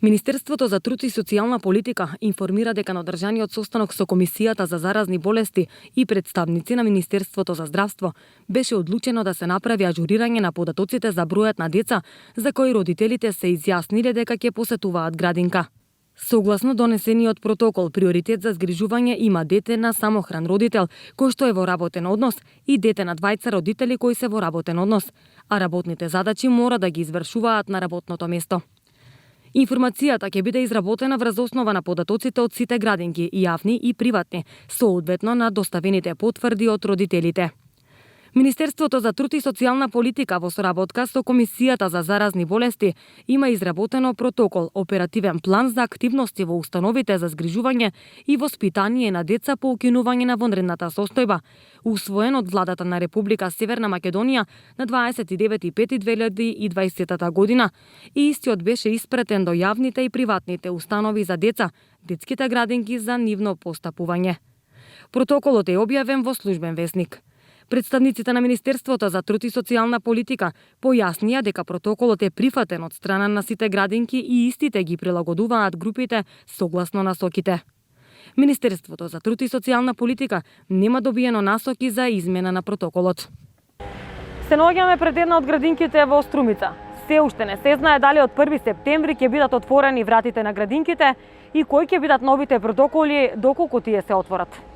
Министерството за труд и социјална политика информира дека на одржаниот состанок со Комисијата за заразни болести и представници на Министерството за здравство беше одлучено да се направи ажурирање на податоците за бројот на деца за кои родителите се изјасниле дека ќе посетуваат градинка. Согласно донесениот протокол, приоритет за згрижување има дете на самохран родител кој што е во работен однос и дете на двајца родители кои се во работен однос, а работните задачи мора да ги извршуваат на работното место. Информацијата ќе биде изработена врз основа на податоците од сите градинки, јавни и приватни, соодветно на доставените потврди од родителите. Министерството за труд и социјална политика во соработка со Комисијата за заразни болести има изработено протокол, оперативен план за активности во установите за згрижување и воспитание на деца по укинување на вонредната состојба, усвоен од владата на Република Северна Македонија на 29.5.2020 година и истиот беше испратен до јавните и приватните установи за деца, детските градинки за нивно постапување. Протоколот е објавен во Службен весник. Представниците на Министерството за труд и социјална политика појаснија дека протоколот е прифатен од страна на сите градинки и истите ги прилагодуваат групите согласно насоките. Министерството за труд и социјална политика нема добиено насоки за измена на протоколот. Се наоѓаме пред една од градинките во Струмица. Се уште не се знае дали од 1 септември ќе бидат отворени вратите на градинките и кои ќе бидат новите протоколи доколку тие се отворат.